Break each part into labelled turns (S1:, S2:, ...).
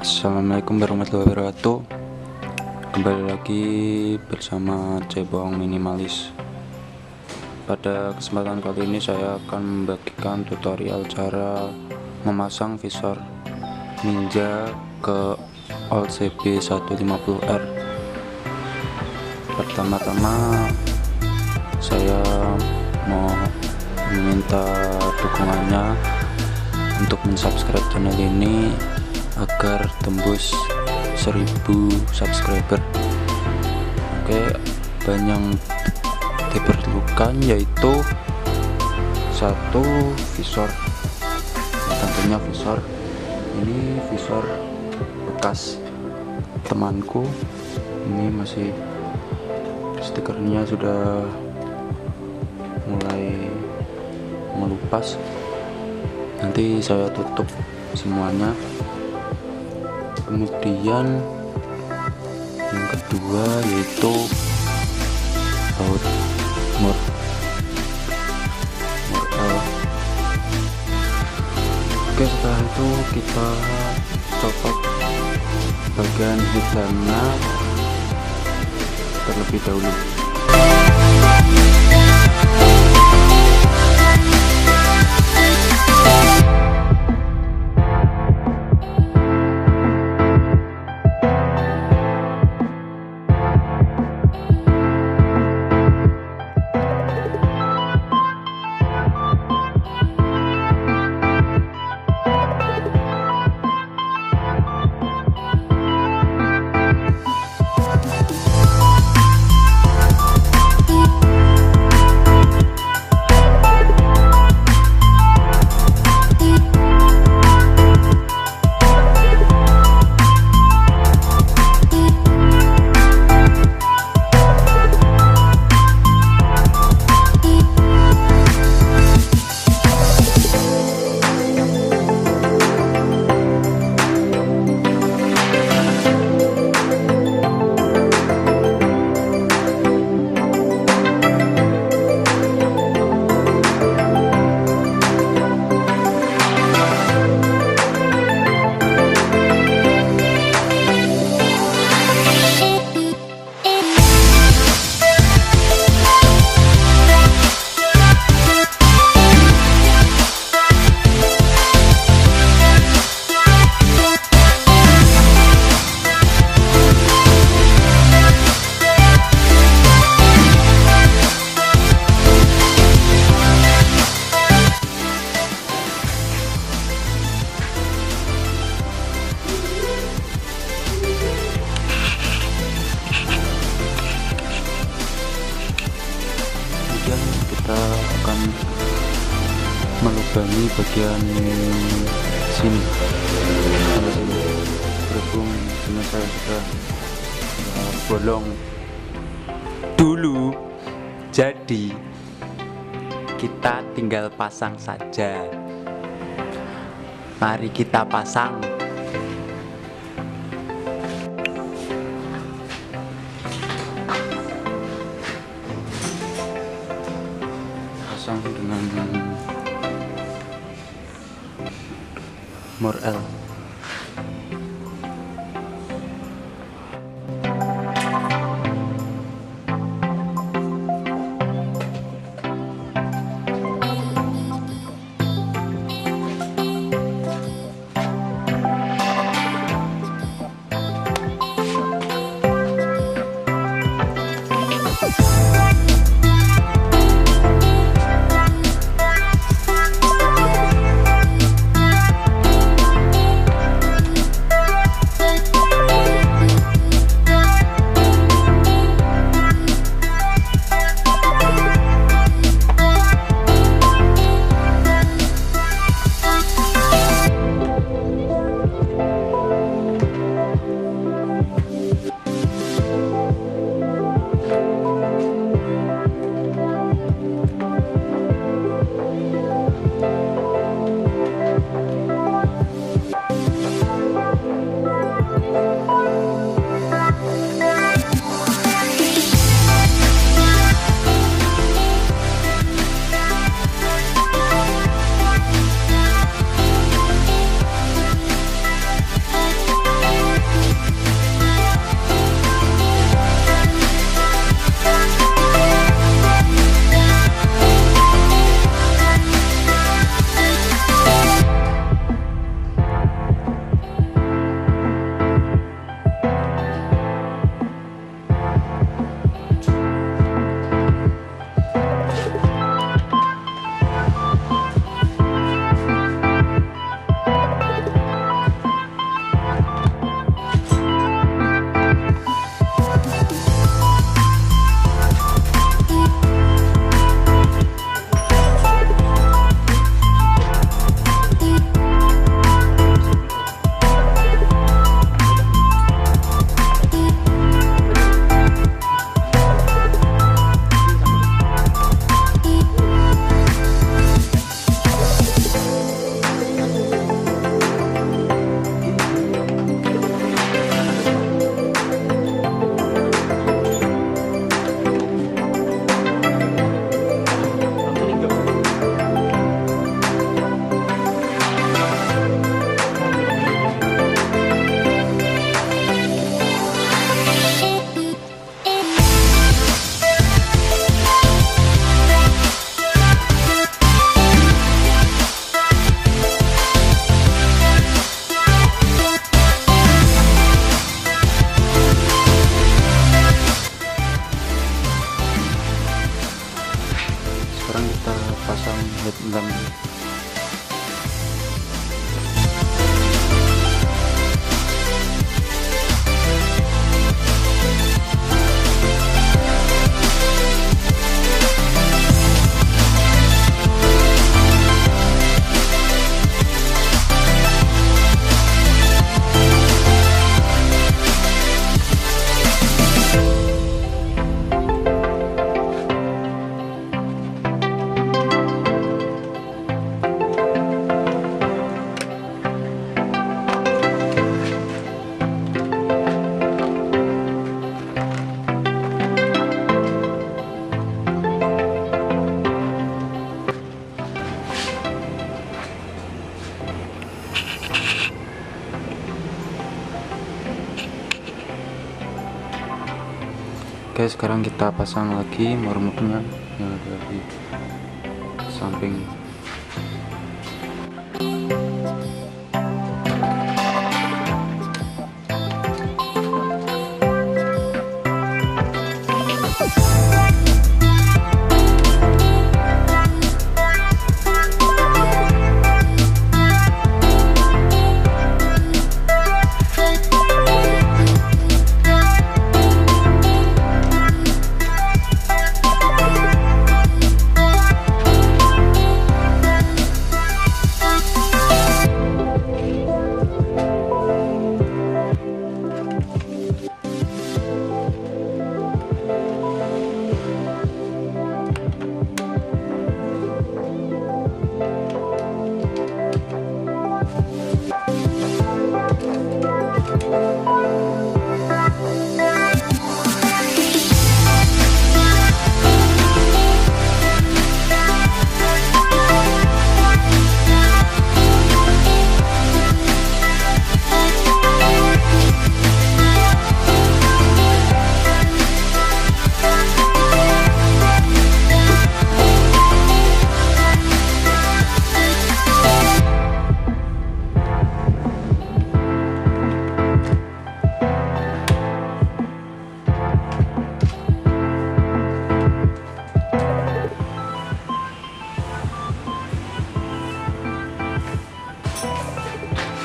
S1: Assalamualaikum warahmatullahi wabarakatuh. Kembali lagi bersama CebongMinimalis. Pada kesempatan kali ini saya akan membagikan tutorial cara memasang visor Ninja ke all CB150R. Pertama-tama saya mau meminta dukungannya untuk mensubscribe channel ini agar tembus 1000 subscriber. Oke, banyak diperlukan yaitu satu visor, tentunya visor ini visor bekas temanku, ini masih stikernya sudah mulai melupas, nanti saya tutup semuanya. Kemudian yang kedua yaitu baut murel. Oke, setelah itu kita copot bagian headlampnya terlebih dahulu. Kita akan melubangi bagian sini sampai sini, berhubung ini saya sudah bolong dulu, jadi kita tinggal pasang saja. Mari kita pasang. Dengan murel. headlamp. Oke, sekarang kita pasang lagi muter-muternya yang ada di samping.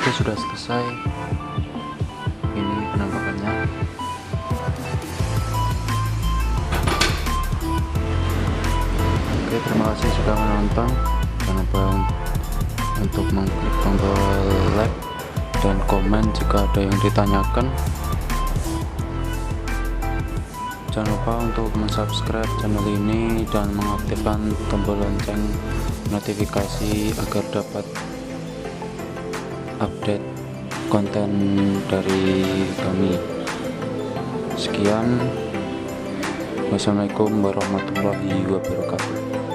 S1: Oke, sudah selesai. Ini penampakannya. Oke, terima kasih sudah menonton. Jangan lupa untuk mengklik tombol like dan komen jika ada yang ditanyakan. Jangan lupa untuk subscribe channel ini dan mengaktifkan tombol lonceng notifikasi agar dapat update konten dari kami. Sekian, wassalamualaikum warahmatullahi wabarakatuh.